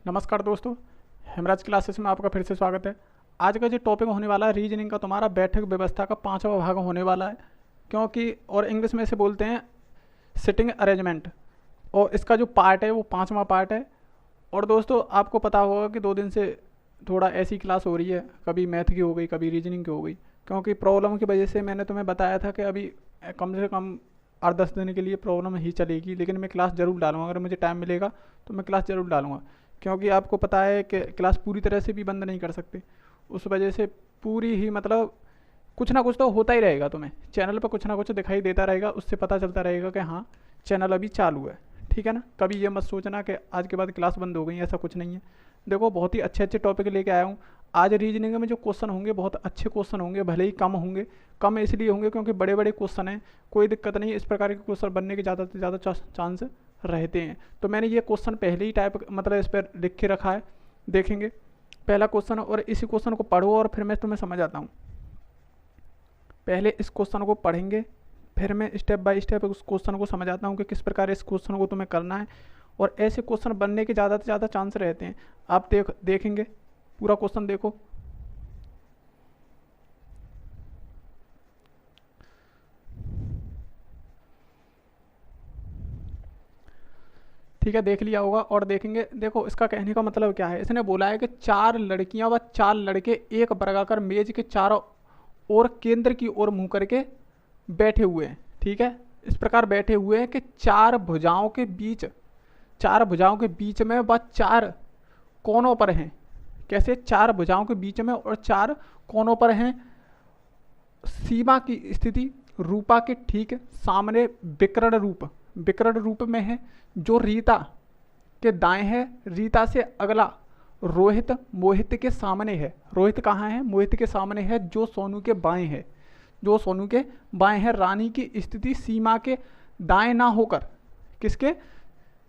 नमस्कार दोस्तों, हेमराज क्लासेस में आपका फिर से स्वागत है। आज का जो टॉपिक होने वाला है रीजनिंग का, तुम्हारा बैठक व्यवस्था का 5वां भाग होने वाला है। क्योंकि और इंग्लिश में इसे बोलते हैं सिटिंग अरेंजमेंट, और इसका जो पार्ट है वो 5वां पार्ट है। और दोस्तों आपको पता होगा कि 2 दिन से थोड़ा ऐसी क्लास हो रही है, कभी मैथ की हो गई, कभी रीजनिंग की हो गई। क्योंकि प्रॉब्लम की वजह से मैंने तुम्हें बताया था कि अभी कम से कम 8-10 दिन के लिए प्रॉब्लम ही चलेगी, लेकिन मैं क्लास ज़रूर डालूंगा। अगर मुझे टाइम मिलेगा तो मैं क्लास ज़रूर डालूंगा। क्योंकि आपको पता है कि क्लास पूरी तरह से भी बंद नहीं कर सकते, उस वजह से पूरी ही मतलब कुछ ना कुछ तो होता ही रहेगा। तुम्हें चैनल पर कुछ ना कुछ दिखाई देता रहेगा, उससे पता चलता रहेगा कि हाँ चैनल अभी चालू है। ठीक है ना। कभी ये मत सोचना कि आज के बाद क्लास बंद हो गई, ऐसा कुछ नहीं है। देखो बहुत ही अच्छे अच्छे टॉपिक लेके आया हूँ। आज रीजनिंग में जो क्वेश्चन होंगे बहुत अच्छे क्वेश्चन होंगे, भले ही कम होंगे। कम इसलिए होंगे क्योंकि बड़े बड़े क्वेश्चन हैं, कोई दिक्कत नहीं। इस प्रकार के क्वेश्चन बनने के ज़्यादा से ज़्यादा चांस रहते हैं। तो मैंने ये क्वेश्चन पहले ही टाइप मतलब इस पर लिख के रखा है, देखेंगे पहला क्वेश्चन। और इसी क्वेश्चन को पढ़ो और फिर मैं तुम्हें समझ आता हूँ। पहले इस क्वेश्चन को पढ़ेंगे, फिर मैं स्टेप बाय स्टेप उस क्वेश्चन को समझाता हूँ कि किस प्रकार इस क्वेश्चन को तुम्हें करना है। और ऐसे क्वेश्चन बनने के ज़्यादा से ज़्यादा चांस रहते हैं। आप देखेंगे पूरा क्वेश्चन देखो। ठीक है, देख लिया होगा। और देखेंगे, देखो इसका कहने का मतलब क्या है। इसने बोला है कि 4 लड़कियां व 4 लड़के एक वर्गाकार मेज के चारों ओर केंद्र की ओर मुंह करके बैठे हुए हैं। ठीक है, इस प्रकार बैठे हुए हैं कि 4 भुजाओं के बीच, 4 भुजाओं के बीच में व 4 कोनों पर हैं। कैसे? 4 भुजाओं के बीच में और 4 कोनों पर हैं। सीमा की स्थिति रूपा के ठीक सामने विकर्ण रूप में है, जो रीता के दाएं है। रीता से अगला रोहित मोहित के सामने है। रोहित कहाँ है? मोहित के सामने है, जो सोनू के बाएं है। जो सोनू के बाएं है। रानी की स्थिति सीमा के दाएं ना होकर, किसके?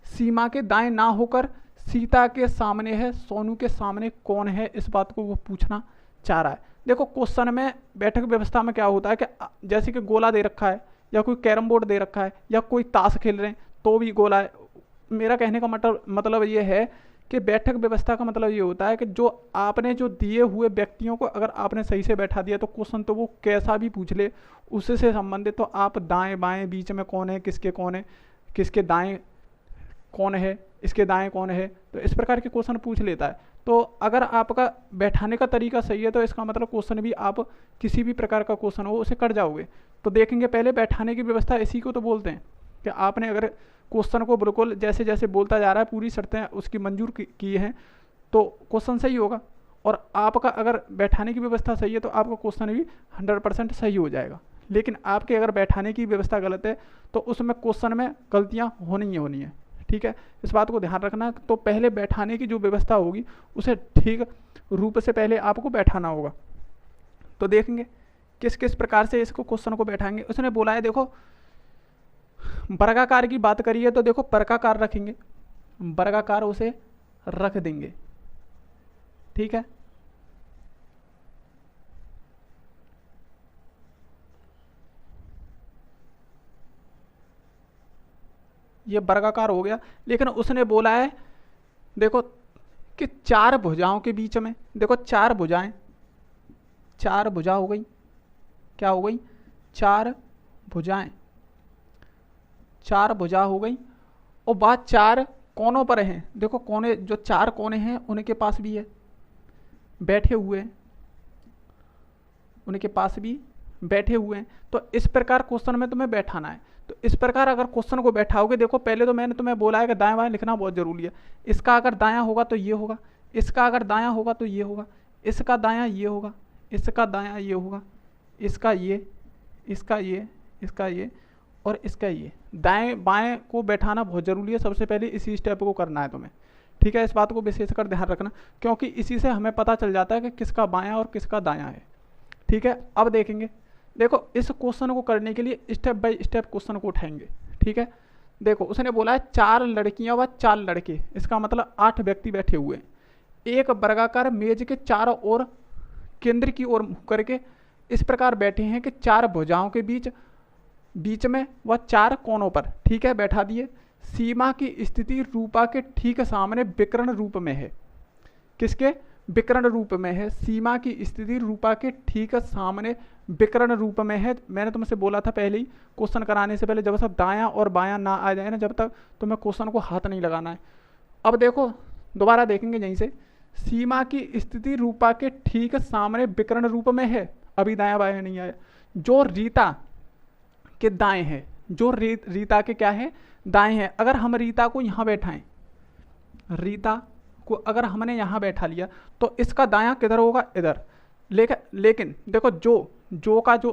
सीमा के दाएं ना होकर सीता के सामने है। सोनू के सामने कौन है? इस बात को वो पूछना चाह रहा है। देखो क्वेश्चन में बैठक व्यवस्था में क्या होता है कि जैसे कि गोला दे रखा है, या कोई कैरम बोर्ड दे रखा है, या कोई ताश खेल रहे हैं तो भी गोला है। मेरा कहने का मतलब ये है कि बैठक व्यवस्था का मतलब ये होता है कि जो आपने जो दिए हुए व्यक्तियों को अगर आपने सही से बैठा दिया तो क्वेश्चन तो वो कैसा भी पूछ ले, उससे संबंधित तो आप दाएं बाएं बीच में कौन है, किसके कौन है, किसके दाएं कौन है, इसके दाएं कौन है, तो इस प्रकार के क्वेश्चन पूछ लेता है। तो अगर आपका बैठाने का तरीका सही है तो इसका मतलब क्वेश्चन भी आप किसी भी प्रकार का क्वेश्चन हो उसे कर जाओगे। तो देखेंगे पहले बैठाने की व्यवस्था, इसी को तो बोलते हैं कि आपने अगर क्वेश्चन को बिल्कुल जैसे जैसे बोलता जा रहा है, पूरी शर्तें उसकी मंजूर की हैं, तो क्वेश्चन सही होगा। और आपका अगर बैठाने की व्यवस्था सही है तो आपका क्वेश्चन भी 100% सही हो जाएगा। लेकिन आपके अगर बैठाने की व्यवस्था गलत है तो उसमें क्वेश्चन में गलतियाँ होनी ही होनी है। ठीक है, इस बात को ध्यान रखना। तो पहले बैठाने की जो व्यवस्था होगी उसे ठीक रूप से पहले आपको बैठाना होगा। तो देखेंगे किस किस प्रकार से इसको क्वेश्चन को बैठाएंगे। उसने बोला है, देखो वर्गाकार की बात करिए तो देखो वर्गाकार रखेंगे, वर्गाकार उसे रख देंगे। ठीक है, ये वर्गाकार हो गया। लेकिन उसने बोला है देखो कि 4 भुजाओं के बीच में, देखो 4 भुजाएं, 4 भुजा हो गई, क्या हो गई? 4 भुजाएं, 4 भुजा हो गई। और बात 4 कोनों पर हैं। देखो कोने, जो 4 कोने हैं उनके पास भी है, बैठे हुए हैं, उनके पास भी बैठे हुए हैं। तो इस प्रकार क्वेश्चन में तुम्हें बैठाना है। तो इस प्रकार अगर क्वेश्चन को बैठाओगे, देखो पहले तो मैंने तुम्हें बोला है कि दाएं बाएं लिखना बहुत जरूरी है। इसका अगर दायां होगा तो ये होगा, इसका अगर दायां होगा तो ये होगा, इसका दायां ये होगा, इसका दायां ये होगा, इसका ये, इसका ये, इसका ये और इसका ये। दाएं बाएं को बैठाना बहुत जरूरी है। सबसे पहले इसी स्टेप को करना है तुम्हें। ठीक है, इस बात को विशेषकर ध्यान रखना, क्योंकि इसी से हमें पता चल जाता है कि किसका बायां और किसका दायां है। ठीक है, अब देखेंगे, देखो इस क्वेश्चन को करने के लिए स्टेप बाय स्टेप क्वेश्चन को उठाएंगे। ठीक है, देखो उसने बोला है 4 लड़कियां व 4 लड़के, इसका मतलब 8 व्यक्ति बैठे हुए हैं एक वर्गाकार मेज के चारों ओर केंद्र की ओर मुँह करके इस प्रकार बैठे हैं कि 4 भुजाओं के बीच में व 4 कोनों पर। ठीक है, बैठा दिए। सीमा की स्थिति रूपा के ठीक सामने विकर्ण रूप में है। किसके? विकर्ण रूप में है। सीमा की स्थिति रूपा के ठीक सामने विकर्ण रूप में है। मैंने तुमसे बोला था पहले ही, क्वेश्चन कराने से पहले, जब सब दायां और बायां ना आ जाए ना, जब तक तुम्हें क्वेश्चन को हाथ नहीं लगाना है। अब देखो दोबारा देखेंगे यहीं से, सीमा की स्थिति रूपा के ठीक सामने विकर्ण रूप में है, अभी दायां बायां नहीं आया, जो रीता के दाएं है, जो रीता के क्या है? दाएं है। अगर हम रीता को यहाँ बैठाएं, रीता को अगर हमने यहाँ बैठा लिया तो इसका दायां किधर होगा? इधर। लेकिन देखो जो का जो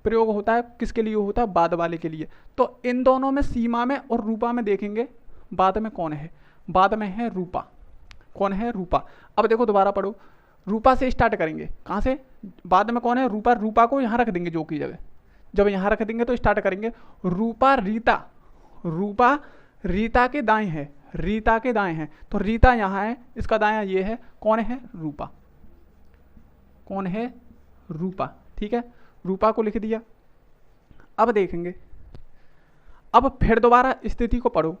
प्रयोग होता है किसके लिए होता है? बाद वाले के लिए। तो इन दोनों में, सीमा में और रूपा में देखेंगे बाद में कौन है? बाद में है रूपा। कौन है? रूपा। अब देखो दोबारा पढ़ो, रूपा से स्टार्ट करेंगे। कहाँ से? बाद में कौन है? रूपा। रूपा को यहाँ रख देंगे जो की जगह। जब यहाँ रख देंगे तो स्टार्ट करेंगे। रूपा रीता, रूपा रीता के दाएं है, रीता के दाएं है। तो रीता यहाँ है, इसका दायां ये है। कौन है? रूपा। कौन है? रूपा। ठीक है, रूपा को लिख दिया। अब देखेंगे, अब फिर दोबारा स्थिति को पढ़ो।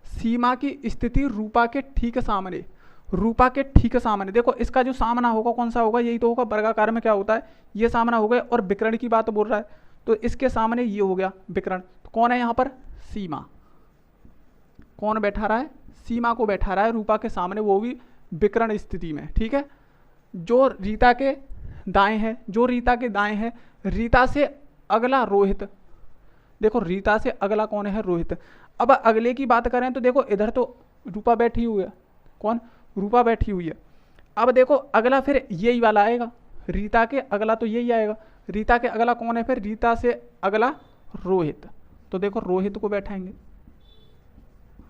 सीमा की स्थिति रूपा के ठीक सामने, रूपा के ठीक सामने। देखो इसका जो सामना होगा कौन सा होगा? यही तो होगा। वर्गाकार में क्या होता है? ये सामना हो गया। और विकर्ण की बात बोल रहा है तो इसके सामने ये हो गया विकर्ण। तो कौन है यहाँ पर? सीमा। कौन बैठा रहा है? सीमा को बैठा रहा है रूपा के सामने, वो भी विकर्ण स्थिति में। ठीक है, जो रीता के दाएं है, जो रीता के दाएं है। रीता से अगला रोहित। देखो रीता से अगला कौन है? रोहित। अब अगले की बात करें तो देखो इधर तो रूपा बैठी हुई है। कौन? रूपा बैठी हुई है। अब देखो अगला फिर यही वाला आएगा, रीता के अगला तो यही आएगा। रीता के अगला कौन है फिर? रीता से अगला रोहित। तो देखो रोहित को बैठाएंगे,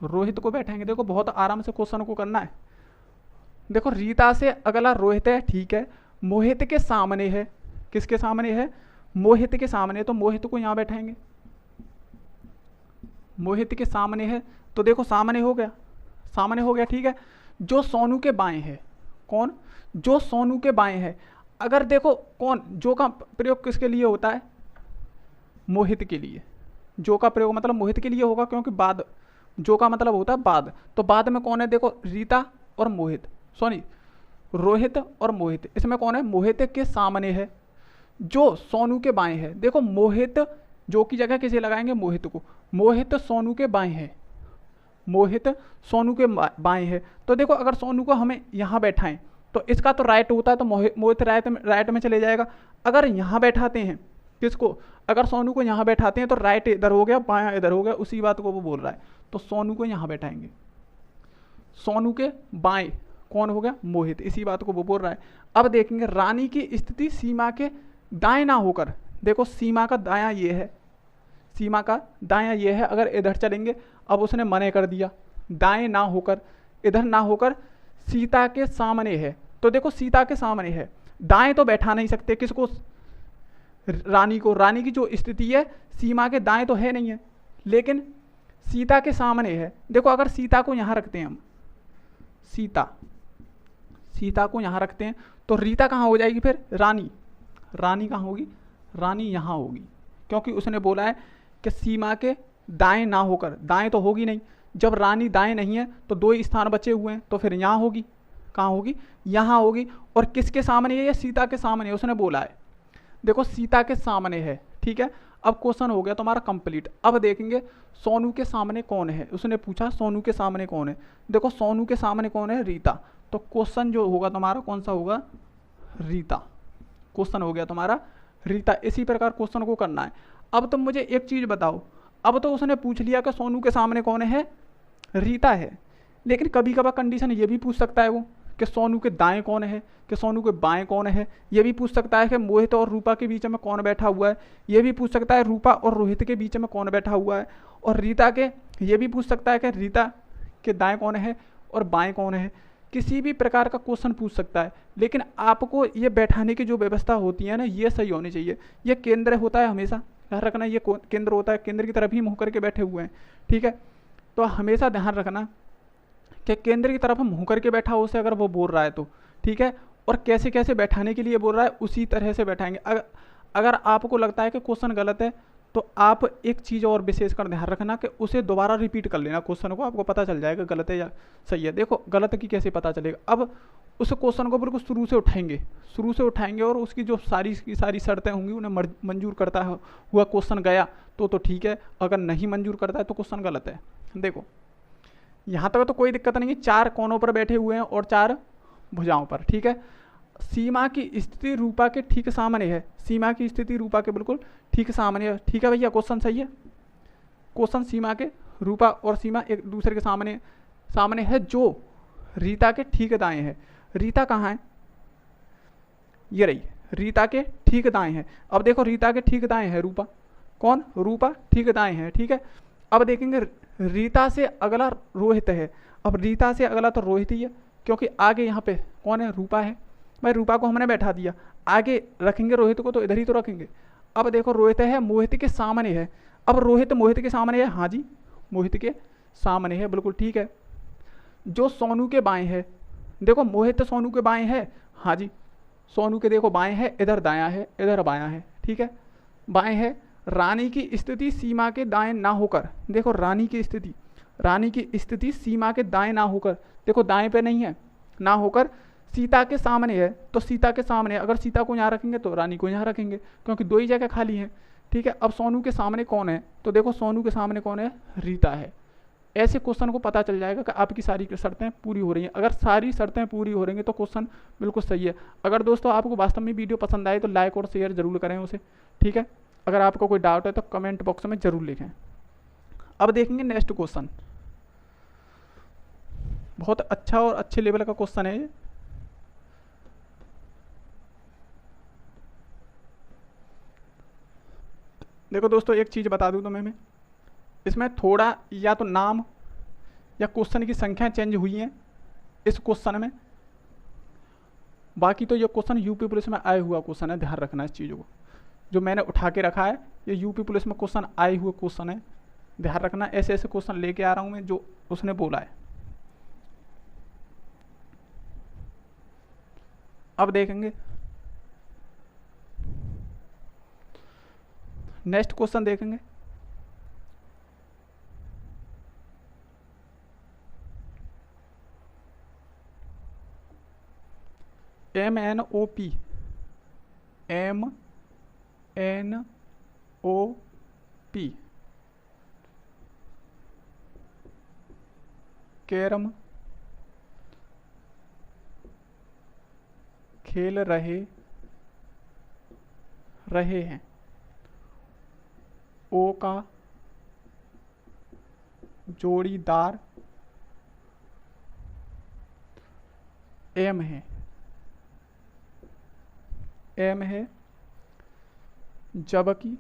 रोहित को बैठाएंगे। देखो बहुत आराम से क्वेश्चन को करना है। देखो रीता से अगला रोहित है, ठीक है। मोहित के सामने है, किसके सामने है? मोहित के सामने। तो मोहित को यहां बैठाएंगे, मोहित के सामने है। तो देखो सामने हो गया, सामने हो गया। ठीक है, जो सोनू के बाएं है। कौन? जो सोनू के बाएं है। अगर देखो कौन, जो का प्रयोग किसके लिए होता है? मोहित के लिए। जो का प्रयोग मतलब मोहित के लिए होगा, क्योंकि बाद, जो का मतलब होता है बाद। तो बाद में कौन है? देखो रीता और मोहित, सॉरी रोहित और मोहित। इसमें कौन है? मोहित के सामने है, जो सोनू के बाएं है। देखो मोहित जो की जगह किसे लगाएंगे? मोहित को। मोहित सोनू के बाएं है, मोहित सोनू के बाएं है। तो देखो अगर सोनू को हमें यहाँ बैठाएं तो इसका तो राइट होता है, तो मोहित राइट में चले जाएगा। अगर यहाँ बैठाते हैं किसको? अगर सोनू को यहाँ बैठाते हैं तो राइट इधर हो गया, बायां इधर हो गया। उसी बात को वो बोल रहा है। तो सोनू को यहाँ बैठाएंगे, सोनू के बाएं कौन हो गया? मोहित। इसी बात को वो बोल रहा है। अब देखेंगे रानी की स्थिति सीमा के दाएं ना होकर। देखो सीमा का दायां ये है, सीमा का दायां ये है। अगर इधर चलेंगे, अब उसने मने कर दिया, दाएं ना होकर, इधर ना होकर सीता के सामने है। तो देखो सीता के सामने है, दाएं तो बैठा नहीं सकते। किसको? रानी को। रानी की जो स्थिति है सीमा के दाएं तो है नहीं है, लेकिन सीता के सामने है। देखो अगर सीता को यहाँ रखते हैं हम, सीता को यहाँ रखते हैं तो रीता कहाँ हो जाएगी फिर? रानी। रानी कहाँ होगी? रानी यहाँ होगी, क्योंकि उसने बोला है कि सीमा के दाएं ना होकर। दाएं तो होगी नहीं, जब रानी दाएं नहीं है तो दो ही स्थान बचे हुए हैं, तो फिर यहाँ होगी। कहाँ होगी? यहाँ होगी। और किसके सामने है? ये सीता के सामने है, उसने बोला है। देखो सीता के सामने है। ठीक है, अब क्वेश्चन हो गया तुम्हारा कंप्लीट। अब देखेंगे सोनू के सामने कौन है। उसने पूछा सोनू के सामने कौन है। देखो सोनू के सामने कौन है? रीता। तो क्वेश्चन जो होगा तुम्हारा कौन सा होगा? रीता। क्वेश्चन हो गया तुम्हारा रीता। इसी प्रकार क्वेश्चन को करना है। अब तुम मुझे एक चीज बताओ, अब तो उसने पूछ लिया कि सोनू के सामने कौन है? रीता है। लेकिन कभी कभार कंडीशन ये भी पूछ सकता है वो कि सोनू के दाएं कौन है, कि सोनू के बाएं कौन है। ये भी पूछ सकता है कि मोहित और रूपा के बीच में कौन बैठा हुआ है। ये भी पूछ सकता है रूपा और रोहित के बीच में कौन बैठा हुआ है। और रीता के ये भी पूछ सकता है कि रीता के दाएं कौन है और बाएं कौन है। किसी भी प्रकार का क्वेश्चन पूछ सकता है, लेकिन आपको ये बैठाने की जो व्यवस्था होती है ना, ये सही होनी चाहिए। ये केंद्र होता है, हमेशा ध्यान रखना, ये केंद्र होता है, केंद्र की तरफ ही मुँह करके बैठे हुए हैं। ठीक है, तो हमेशा ध्यान रखना कि केंद्र की तरफ मुँह करके बैठा हो उसे अगर वो बोल रहा है तो। ठीक है, और कैसे कैसे बैठाने के लिए बोल रहा है उसी तरह से बैठाएंगे। अगर आपको लगता है कि क्वेश्चन गलत है तो आप एक चीज़ और विशेषकर ध्यान रखना कि उसे दोबारा रिपीट कर लेना क्वेश्चन को, आपको पता चल जाएगा गलत है या सही है। देखो गलत की कैसे पता चलेगा, अब उस क्वेश्चन को बिल्कुल शुरू से उठाएंगे और उसकी जो सारी की सारी शर्तें होंगी उन्हें मंजूर करता हुआ क्वेश्चन गया तो ठीक है, अगर नहीं मंजूर करता है तो क्वेश्चन गलत है। देखो यहाँ तक तो कोई दिक्कत नहीं है, 4 कोनों पर बैठे हुए हैं और 4 भुजाओं पर, ठीक है। सीमा की स्थिति रूपा के ठीक सामने है, सीमा की स्थिति रूपा के बिल्कुल ठीक सामने है, ठीक है भैया, क्वेश्चन सही है। क्वेश्चन सीमा के रूपा और सीमा एक दूसरे के सामने है, जो रीता के ठीक दाएं है। रीता कहाँ है, ये रही, रीता के ठीक दाएं है। अब देखो रीता के ठीक दाएं है रूपा, कौन, रूपा ठीक दाएं है, ठीक है। अब देखेंगे रीता से अगला रोहित है। अब रीता से अगला तो रोहित ही है, क्योंकि आगे यहाँ पे कौन है, रूपा है। भाई रूपा को हमने बैठा दिया, आगे रखेंगे रोहित को तो इधर ही तो रखेंगे। अब देखो रोहित है, मोहित के सामने है। अब रोहित मोहित के सामने है, हाँ जी मोहित के सामने है, बिल्कुल ठीक है। जो सोनू के बाएं है, देखो मोहित सोनू के बाएं है, हाँ जी सोनू के देखो बाएं है, इधर दायां है, इधर बायां है, ठीक है बाएं है। रानी की स्थिति सीमा के दाएं ना होकर, देखो रानी की स्थिति सीमा के दाएं ना होकर, देखो दाएं पे नहीं है, ना होकर सीता के सामने है, तो सीता के सामने, अगर सीता को यहाँ रखेंगे तो रानी को यहाँ रखेंगे, क्योंकि 2 ही जगह खाली है, ठीक है। अब सोनू के सामने कौन है, तो देखो सोनू के सामने कौन है, रीता है। ऐसे क्वेश्चन को पता चल जाएगा कि आपकी सारी शर्तें पूरी हो रही हैं। अगर सारी शर्तें पूरी हो रही हैं तो क्वेश्चन बिल्कुल सही है। अगर दोस्तों आपको वास्तव में वीडियो पसंद आए तो लाइक और शेयर जरूर करें उसे, ठीक है। अगर आपको कोई डाउट है तो कमेंट बॉक्स में जरूर लिखें। अब देखेंगे नेक्स्ट क्वेश्चन, बहुत अच्छा और अच्छे लेवल का क्वेश्चन है ये। देखो दोस्तों एक चीज़ बता दूं तुम्हें मैं, इसमें थोड़ा या तो नाम या क्वेश्चन की संख्या चेंज हुई है इस क्वेश्चन में, बाकी तो ये क्वेश्चन यूपी पुलिस में आए हुआ क्वेश्चन है, ध्यान रखना इस चीज़ों को। जो मैंने उठा के रखा है ये यूपी पुलिस में क्वेश्चन आए हुए क्वेश्चन है, ध्यान रखना। ऐसे ऐसे क्वेश्चन लेके आ रहा हूँ मैं जो उसने बोला है। अब देखेंगे नेक्स्ट क्वेश्चन, देखेंगे MNOP कैरम खेल रहे हैं। ओ का जोड़ीदार एम है, जबकि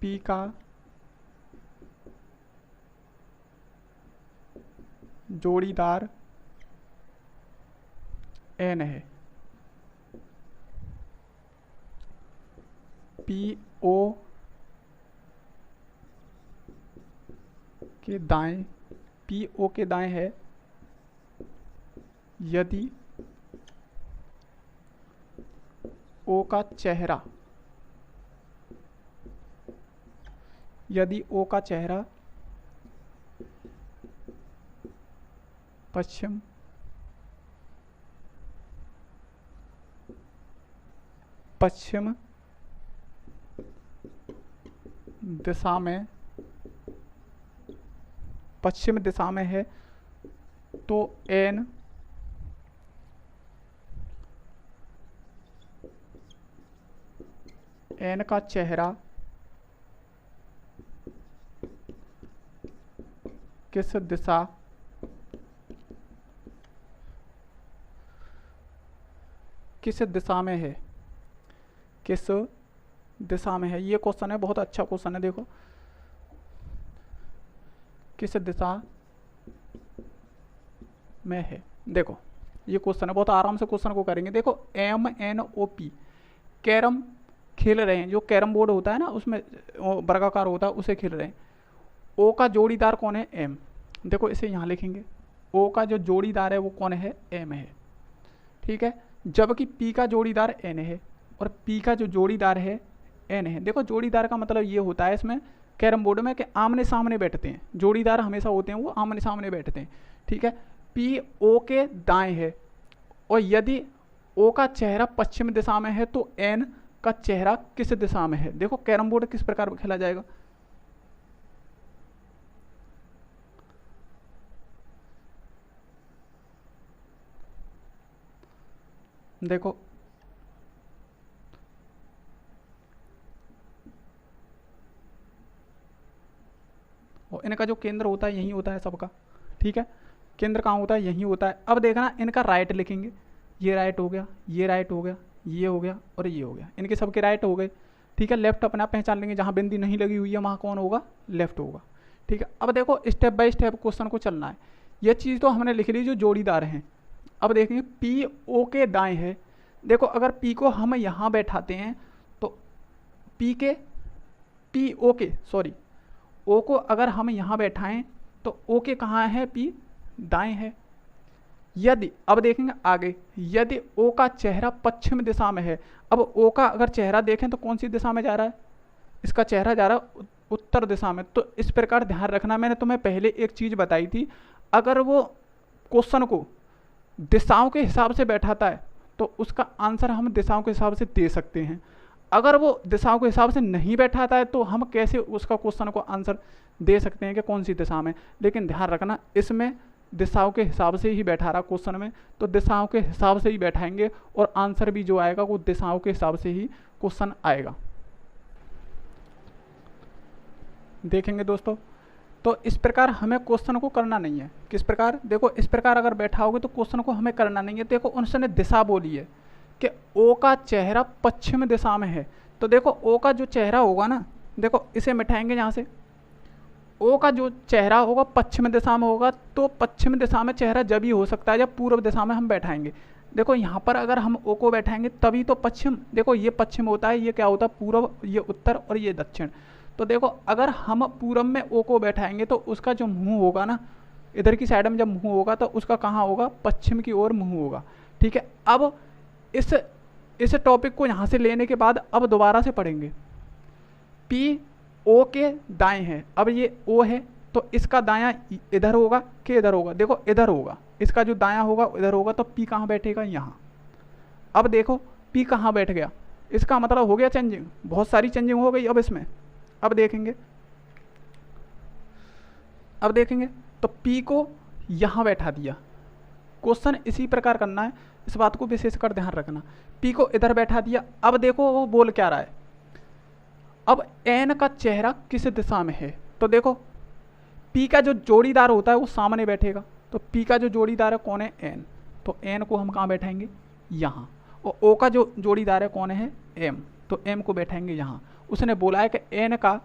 पी का जोड़ीदार एन है। PO के दाएं है यदि O का चेहरा पश्चिम दिशा में है तो एन का चेहरा किस दिशा में है, ये क्वेश्चन है, बहुत अच्छा क्वेश्चन है। देखो किस दिशा में है, देखो ये क्वेश्चन है, बहुत आराम से क्वेश्चन को करेंगे। देखो MNOP कैरम खेल रहे हैं, जो कैरम बोर्ड होता है ना उसमें वर्गाकार होता है उसे खेल रहे हैं। O का जोड़ीदार कौन है, M। देखो इसे यहाँ लिखेंगे, O का जो जोड़ीदार है वो कौन है, M है, ठीक है। जबकि पी का जोड़ीदार एन है और पी का जो जोड़ीदार है एन है। देखो जोड़ीदार का मतलब ये होता है इसमें कैरम बोर्ड में कि आमने सामने बैठते हैं, जोड़ीदार हमेशा होते हैं वो आमने सामने बैठते हैं, ठीक है। पी ओ के दाएं है और यदि ओ का चेहरा पश्चिम दिशा में है तो एन का चेहरा किस दिशा में है। देखो कैरम बोर्ड किस प्रकार खेला जाएगा, देखो और इनका जो केंद्र होता है यही होता है सबका, ठीक है। केंद्र कहाँ होता है, यही होता है। अब देखना इनका राइट लिखेंगे, ये राइट हो गया, ये राइट हो गया, ये हो गया और ये हो गया, इनके सबके राइट हो गए, ठीक है। लेफ्ट अपने आप पहचान लेंगे, जहाँ बिंदी नहीं लगी हुई है वहाँ कौन होगा, लेफ्ट होगा, ठीक है। अब देखो स्टेप बाय स्टेप क्वेश्चन को चलना है। ये चीज़ तो हमने लिख ली जो जोड़ीदार हैं। अब देखेंगे पी ओ के दाएं है। देखो अगर पी को हम यहाँ बैठाते हैं तो पी ओ के सॉरी ओ को अगर हम यहाँ बैठाएं तो ओ के कहाँ है, पी दाएं है। यदि अब देखेंगे आगे, यदि ओ का चेहरा पश्चिम दिशा में है, अब ओ का अगर चेहरा देखें तो कौन सी दिशा में जा रहा है, इसका चेहरा जा रहा है उत्तर दिशा में। तो इस प्रकार ध्यान रखना, मैंने तुम्हें पहले एक चीज़ बताई थी, अगर वो क्वेश्चन को दिशाओं के हिसाब से बैठाता है तो उसका आंसर हम दिशाओं के हिसाब से दे सकते हैं। अगर वो दिशाओं के हिसाब से नहीं बैठाता है तो हम कैसे उसका क्वेश्चन को आंसर दे सकते हैं कि कौन सी दिशा में। लेकिन ध्यान रखना इसमें दिशाओं के हिसाब से ही बैठा रहा क्वेश्चन में, तो दिशाओं के हिसाब से ही बैठाएंगे और आंसर भी जो आएगा वो दिशाओं के हिसाब से ही क्वेश्चन आएगा। देखेंगे दोस्तों, तो इस प्रकार हमें क्वेश्चन को करना नहीं है। किस प्रकार, देखो इस प्रकार अगर बैठाओगे तो क्वेश्चन को हमें करना नहीं है। देखो उनसे दिशा बोली है कि ओ का चेहरा पश्चिम दिशा में है, तो देखो ओ का जो चेहरा होगा ना, देखो इसे मिटाएंगे यहाँ से, ओ का जो चेहरा होगा पश्चिम दिशा में होगा, तो पश्चिम दिशा में चेहरा जब ही हो सकता है जब पूर्व दिशा में हम बैठाएंगे। देखो यहाँ पर अगर हम ओ को बैठाएंगे तभी तो पश्चिम, देखो ये पश्चिम होता है, ये क्या होता है पूर्व, ये उत्तर और ये दक्षिण। तो देखो अगर हम पूरब में ओ को बैठाएंगे तो उसका जो मुंह होगा ना, इधर की साइड में जब मुंह होगा तो उसका कहाँ होगा, पश्चिम की ओर मुंह होगा, ठीक है। अब इस टॉपिक को यहाँ से लेने के बाद अब दोबारा से पढ़ेंगे। पी ओ के दाएं है, अब ये ओ है तो इसका दायां इधर होगा कि इधर होगा, देखो इधर होगा, इसका जो दायां होगा इधर होगा, तो पी कहाँ बैठेगा, यहाँ। अब देखो पी कहाँ बैठ गया, इसका मतलब हो गया चेंजिंग, बहुत सारी चेंजिंग हो गई अब इसमें। अब देखेंगे तो पी को यहाँ बैठा दिया। क्वेश्चन इसी प्रकार करना है, इस बात को विशेषकर ध्यान रखना। पी को इधर बैठा दिया, अब देखो वो बोल क्या रहा है, अब एन का चेहरा किस दिशा में है। तो देखो पी का जो जोड़ीदार होता है वो सामने बैठेगा, तो पी का जो जोड़ीदार है कौन है, एन, तो एन को हम कहाँ बैठाएंगे, यहाँ। और ओ का जो जोड़ीदार है कौन है, एम, तो एम को बैठाएंगे यहाँ। उसने बोला है कि एन का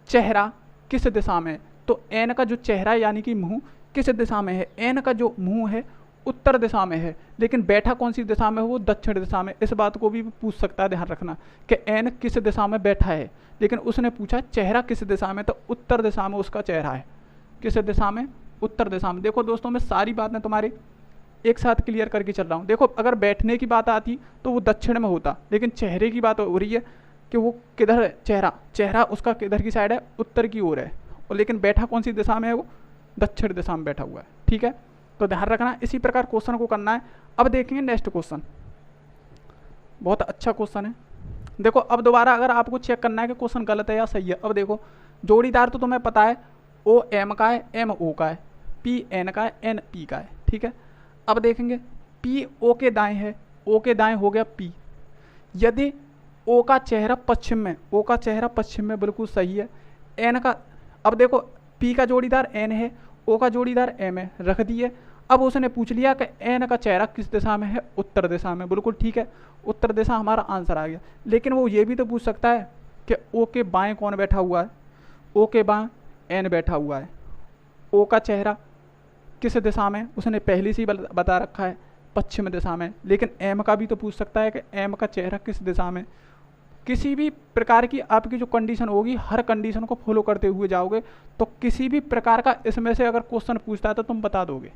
चेहरा किस दिशा में है, तो एन का जो चेहरा यानी कि मुंह किस दिशा में है, एन का जो मुंह है उत्तर दिशा में है, लेकिन बैठा कौन सी दिशा में है, वो दक्षिण दिशा में। इस बात को भी पूछ सकता है, ध्यान रखना कि एन किस दिशा में बैठा है, लेकिन उसने पूछा चेहरा किस दिशा में, तो उत्तर दिशा में उसका चेहरा है। किस दिशा में, उत्तर दिशा में। देखो दोस्तों मैं सारी बातें तुम्हारी एक साथ क्लियर करके चल रहा हूँ। देखो अगर बैठने की बात आती तो वो दक्षिण में होता, लेकिन चेहरे की बात हो रही है कि वो किधर है, चेहरा उसका किधर की साइड है, उत्तर की ओर है, और लेकिन बैठा कौन सी दिशा में है, वो दक्षिण दिशा में बैठा हुआ है, ठीक है। तो ध्यान रखना इसी प्रकार क्वेश्चन को करना है। अब देखेंगे नेक्स्ट क्वेश्चन, बहुत अच्छा क्वेश्चन है। देखो अब दोबारा अगर आपको चेक करना है कि क्वेश्चन गलत है या सही है। अब देखो जोड़ीदार तो तुम्हें पता है, ओ एम का है, एम ओ का है, पी एन का है, एन पी का है, ठीक है। अब देखेंगे पी ओ के दाएं है, ओ के दाएं हो गया पी। यदि ओ का चेहरा पश्चिम में, ओ का चेहरा पश्चिम में बिल्कुल सही है। एन का, अब देखो पी का जोड़ीदार एन है, ओ का जोड़ीदार एम है, रख दिए। अब उसने पूछ लिया कि एन का चेहरा किस दिशा में है, उत्तर दिशा में, बिल्कुल ठीक है, उत्तर दिशा हमारा आंसर आ गया। लेकिन वो ये भी तो पूछ सकता है कि ओ के बाएं कौन बैठा हुआ है, ओ के बाएं एन बैठा हुआ है। ओ का चेहरा किस दिशा में, उसने पहले से ही बता रखा है पश्चिम दिशा में। लेकिन एम का भी तो पूछ सकता है कि एम का चेहरा किस दिशा में। किसी भी प्रकार की आपकी जो कंडीशन होगी, हर कंडीशन को फॉलो करते हुए जाओगे तो किसी भी प्रकार का इसमें से अगर क्वेश्चन पूछता है तो तुम बता दोगे।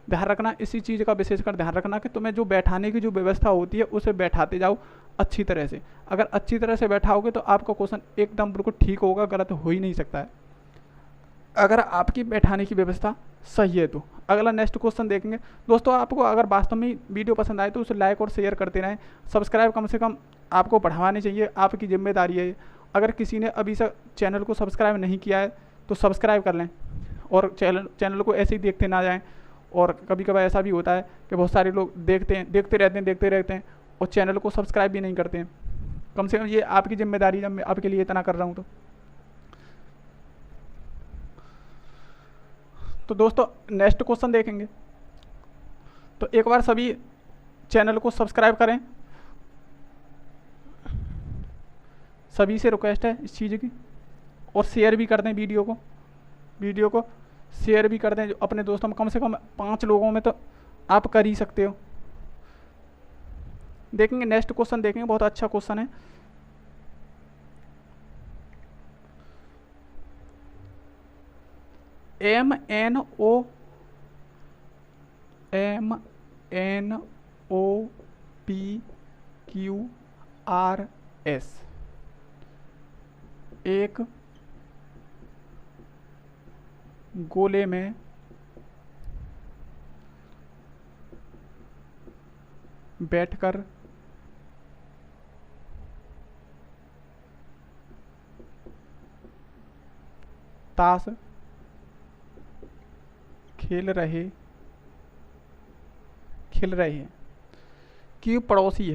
ध्यान रखना, इसी चीज़ का विशेषकर ध्यान रखना कि तुम्हें जो बैठाने की जो व्यवस्था होती है उसे बैठाते जाओ अच्छी तरह से। अगर अच्छी तरह से बैठाओगे तो आपका क्वेश्चन एकदम बिल्कुल ठीक होगा, गलत हो ही नहीं सकता है अगर आपकी बैठाने की व्यवस्था सही है तो। अगला नेक्स्ट क्वेश्चन देखेंगे दोस्तों। आपको अगर वास्तव में वीडियो पसंद आए तो उसे लाइक और शेयर करते रहें। सब्सक्राइब कम से कम आपको बढ़ाने चाहिए, आपकी जिम्मेदारी है। अगर किसी ने अभी तक चैनल को सब्सक्राइब नहीं किया है तो सब्सक्राइब कर लें और चैनल को ऐसे ही देखते ना जाएं। और कभी कभार ऐसा भी होता है कि बहुत सारे लोग देखते रहते हैं और चैनल को सब्सक्राइब भी नहीं करते हैं। कम से कम ये आपकी जिम्मेदारी, जब मैं आपके लिए इतना कर रहा हूँ तो दोस्तों नेक्स्ट क्वेश्चन देखेंगे। तो एक बार सभी चैनल को सब्सक्राइब करें, सभी से रिक्वेस्ट है इस चीज़ की, और शेयर भी कर दें वीडियो को शेयर भी कर दें अपने दोस्तों में। कम से कम 5 लोगों में तो आप कर ही सकते हो। देखेंगे नेक्स्ट क्वेश्चन देखेंगे, बहुत अच्छा क्वेश्चन है। MNOPQRS एक गोले में बैठकर ताश खेल रहे हैं। क्यू पड़ोसी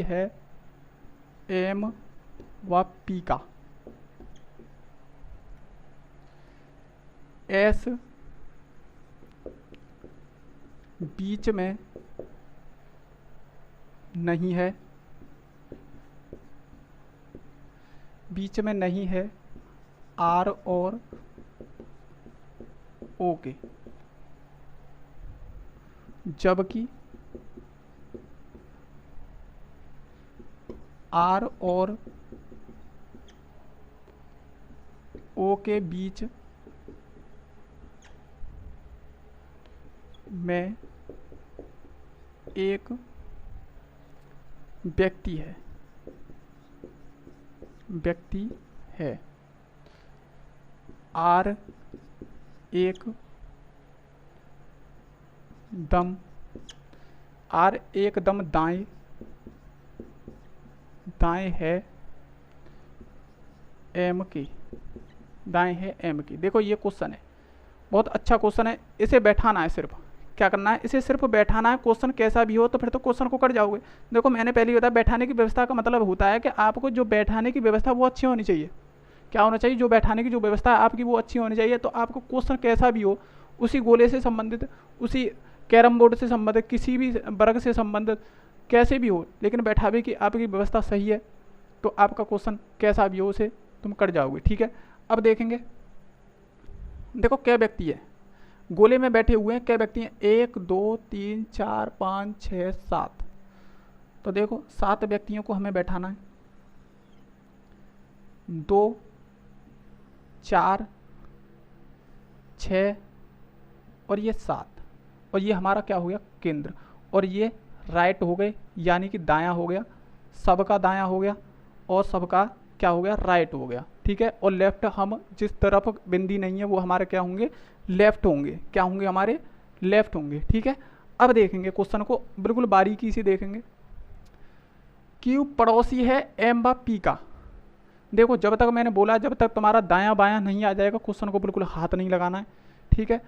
है एम व पी का। एस बीच में नहीं है आर और ओ के, जबकि आर और ओ के बीच में एक व्यक्ति है। आर एक दम दाएं है एम की। देखो ये क्वेश्चन है, बहुत अच्छा क्वेश्चन है। इसे बैठाना है, सिर्फ क्या करना है, इसे सिर्फ बैठाना है। क्वेश्चन कैसा भी हो तो फिर तो क्वेश्चन को कर जाओगे। देखो मैंने पहले ही बताया, बैठाने की व्यवस्था का मतलब होता है कि आपको जो बैठाने की व्यवस्था वो अच्छी होनी चाहिए। क्या होना चाहिए, जो बैठाने की जो व्यवस्था है आपकी वो अच्छी होनी चाहिए। तो आपको क्वेश्चन कैसा भी हो, उसी गोले से संबंधित, उसी कैरम बोर्ड से संबंधित, किसी भी वर्ग से संबंधित, कैसे भी हो, लेकिन बैठावे की आपकी व्यवस्था सही है तो आपका क्वेश्चन कैसा भी हो उसे तुम कर जाओगे। ठीक है, अब देखेंगे। देखो क्या व्यक्ति है, गोले में बैठे हुए हैं, क्या व्यक्ति हैं, 1 2 3 4 5 6 7। तो देखो 7 व्यक्तियों को हमें बैठाना है। 2 4 6 और ये 7, और ये हमारा क्या हो गया, केंद्र। और ये राइट हो गए, यानी कि दायां हो गया, सबका दायां हो गया और सबका क्या हो गया, राइट हो गया। ठीक है, और लेफ्ट, हम जिस तरफ बिंदी नहीं है वो हमारे क्या होंगे, लेफ्ट होंगे। क्या होंगे, हमारे लेफ्ट होंगे। ठीक है, अब देखेंगे क्वेश्चन को बिल्कुल बारीकी से देखेंगे। क्यू पड़ोसी है एम व पी का। देखो जब तक मैंने बोला, जब तक तुम्हारा दायां बायां नहीं आ जाएगा क्वेश्चन को बिल्कुल हाथ नहीं लगाना है। ठीक है,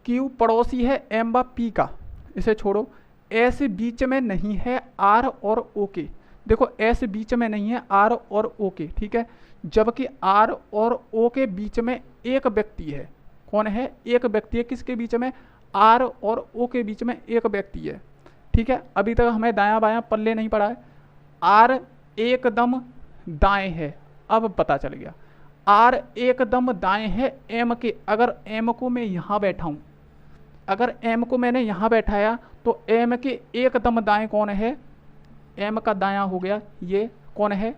क्यू पड़ोसी है एम व पी का, इसे छोड़ो। एस बीच में नहीं है आर और ओ के। देखो एस बीच में नहीं है आर और ओ के। ठीक है, जबकि आर और ओ के बीच में एक व्यक्ति है। कौन है, एक व्यक्ति है। किसके बीच में, आर और ओ के बीच में एक व्यक्ति है। ठीक है, अभी तक हमें दायां बायां पल्ले नहीं पड़ा है। आर एकदम दाएं है, अब पता चल गया। आर एकदम दाएं है एम के। अगर एम को मैं यहाँ बैठाऊं, अगर एम को मैंने यहाँ बैठाया तो एम के एकदम दाएं कौन है, एम का दायां हो गया ये कौन है,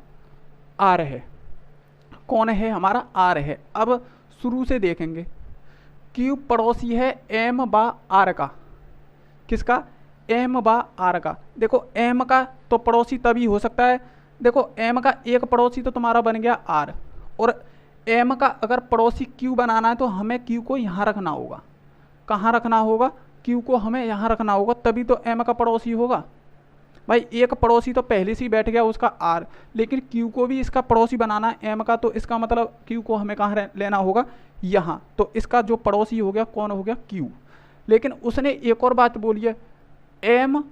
आर है। कौन है हमारा, आर है। अब शुरू से देखेंगे, क्यू पड़ोसी है एम बा आर का, किसका, एम बा आर का। देखो एम का तो पड़ोसी तभी हो सकता है, देखो एम का एक पड़ोसी तो तुम्हारा बन गया आर, और एम का अगर पड़ोसी क्यू बनाना है तो हमें क्यू को यहाँ रखना होगा। कहाँ रखना होगा, क्यू को हमें यहाँ रखना होगा, तभी तो एम का पड़ोसी होगा। भाई एक पड़ोसी तो पहले से ही बैठ गया उसका आर, लेकिन क्यू को भी इसका पड़ोसी बनाना है एम का, तो इसका मतलब क्यू को हमें कहाँ लेना होगा, यहाँ। तो इसका जो पड़ोसी हो गया कौन हो गया, क्यू। लेकिन उसने एक और बात बोली है, एम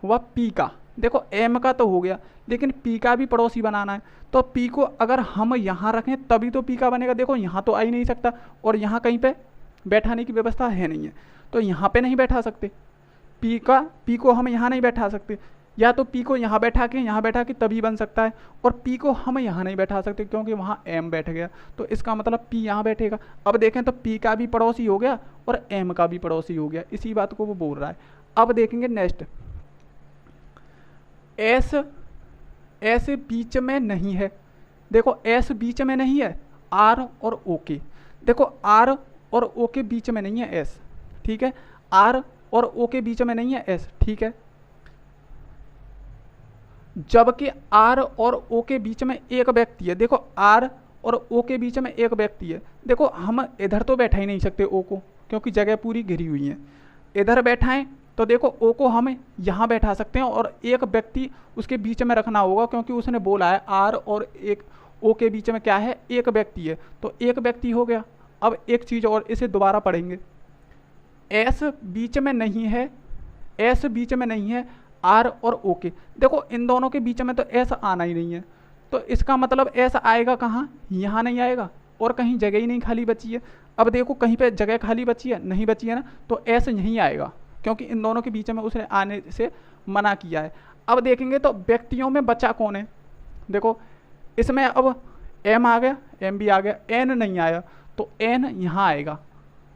व पी का। देखो एम का तो हो गया, लेकिन पी का भी पड़ोसी बनाना है, तो पी को अगर हम यहाँ रखें तभी तो पी का बनेगा। देखो यहाँ तो आ ही नहीं सकता, और यहाँ कहीं पे बैठाने की व्यवस्था है नहीं है, तो यहाँ पे नहीं बैठा सकते पी को हम यहाँ नहीं बैठा सकते, या तो पी को यहाँ बैठा के तभी बन सकता है, और पी को हम यहाँ नहीं बैठा सकते क्योंकि वहाँ एम बैठ गया, तो इसका मतलब पी यहाँ बैठेगा। अब देखें तो पी का भी पड़ोसी हो गया और एम का भी पड़ोसी हो गया, इसी बात को वो बोल रहा है। अब देखेंगे नेक्स्ट, एस बीच में नहीं है। देखो एस बीच में नहीं है, आर और ओ के। देखो आर और ओ के बीच में नहीं है एस, ठीक है, आर और ओ के बीच में नहीं है एस, ठीक है। जबकि आर और ओ के बीच में एक व्यक्ति है। देखो आर और ओ के बीच में एक व्यक्ति है, देखो हम इधर तो बैठा ही नहीं सकते ओ को, क्योंकि जगह पूरी घिरी हुई है। इधर बैठाएं तो देखो ओ को हम यहाँ बैठा सकते हैं, और एक व्यक्ति उसके बीच में रखना होगा, क्योंकि उसने बोला है आर और एक ओ के बीच में क्या है, एक व्यक्ति है, तो एक व्यक्ति हो गया। अब एक चीज़ और, इसे दोबारा पढ़ेंगे, एस बीच में नहीं है, एस बीच में नहीं है, आर और ओ के। देखो इन दोनों के बीच में तो एस आना ही नहीं है, तो इसका मतलब एस आएगा कहाँ, यहाँ नहीं आएगा, और कहीं जगह ही नहीं खाली बची है। अब देखो कहीं पे जगह खाली बची है, नहीं बची है ना, तो एस यहीं आएगा, क्योंकि इन दोनों के बीच में उसने आने से मना किया है। अब देखेंगे तो व्यक्तियों में बचा कौन है, देखो इसमें अब एम आ गया, एम भी आ गया, एन नहीं आया, तो एन यहाँ आएगा,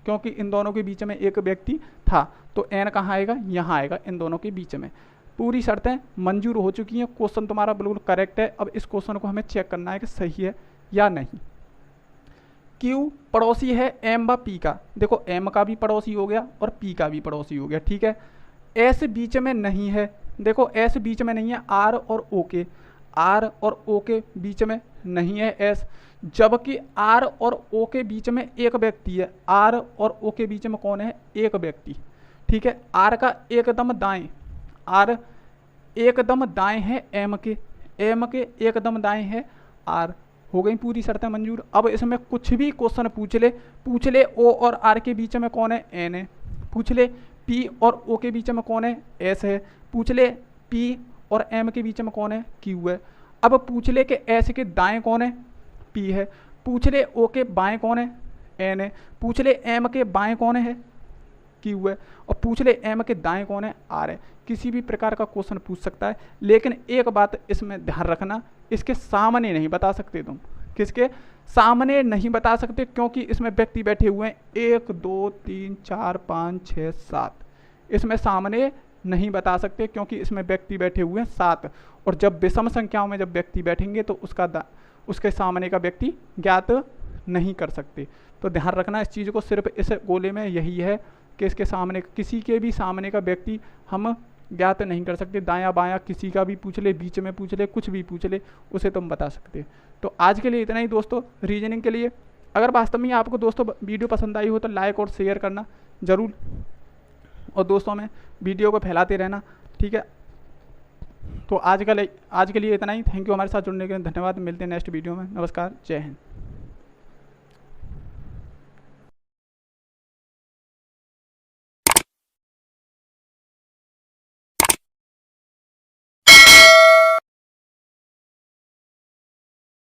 क्योंकि इन दोनों के बीच में एक व्यक्ति था, तो एन कहाँ आएगा, यहाँ आएगा, इन दोनों के बीच में। पूरी शर्तें मंजूर हो चुकी हैं, क्वेश्चन तुम्हारा बिल्कुल करेक्ट है। अब इस क्वेश्चन को हमें चेक करना है कि सही है या नहीं। क्यू पड़ोसी है एम व पी का। देखो एम का भी पड़ोसी हो गया और पी का भी पड़ोसी हो गया, ठीक है। एस बीच में नहीं है, देखो एस बीच में नहीं है, आर और ओ के, आर और ओ के बीच में नहीं है एस, जबकि आर और ओ के बीच में एक व्यक्ति है। आर और ओ के बीच में कौन है, एक व्यक्ति, ठीक है। आर का एकदम दाएं, आर एकदम दाएं है एम के, एम के एकदम दाएं है आर। हो गई पूरी शर्तें मंजूर। अब इसमें कुछ भी क्वेश्चन पूछ ले ओ और आर के बीच में कौन है, एन है। पूछ ले पी और ओ के बीच में कौन है, एस है। पूछ ले पी और एम के बीच में कौन है, क्यू है। अब पूछ ले कि एस के दाएं कौन है, पी है। पूछ ले ओ के बाएं कौन है, एन है। पूछ ले एम के बाएं कौन है, क्यू है। और पूछ ले एम के दाएं कौन है, आर है। किसी भी प्रकार का क्वेश्चन पूछ सकता है, लेकिन एक बात इसमें ध्यान रखना, इसके सामने नहीं बता सकते तुम, किसके सामने नहीं बता सकते, क्योंकि इसमें व्यक्ति बैठे हुए हैं 1 2 3 4 5 6 7, इसमें सामने नहीं बता सकते क्योंकि इसमें व्यक्ति बैठे हुए हैं 7, और जब विषम संख्याओं में जब व्यक्ति बैठेंगे तो उसके सामने का व्यक्ति ज्ञात नहीं कर सकते। तो ध्यान रखना इस चीज़ को, सिर्फ इस गोले में यही है कि इसके सामने किसी के भी सामने का व्यक्ति हम ज्ञात नहीं कर सकते। दायां बायां किसी का भी पूछ ले, बीच में पूछ ले, कुछ भी पूछ ले, उसे तुम बता सकते। तो आज के लिए इतना ही दोस्तों रीजनिंग के लिए। अगर वास्तव में आपको दोस्तों वीडियो पसंद आई हो तो लाइक और शेयर करना ज़रूर, और दोस्तों में वीडियो को फैलाते रहना, ठीक है। तो आज के लिए इतना ही। थैंक यू हमारे साथ जुड़ने के लिए, धन्यवाद। मिलते हैं नेक्स्ट वीडियो में। नमस्कार, जय हिंद।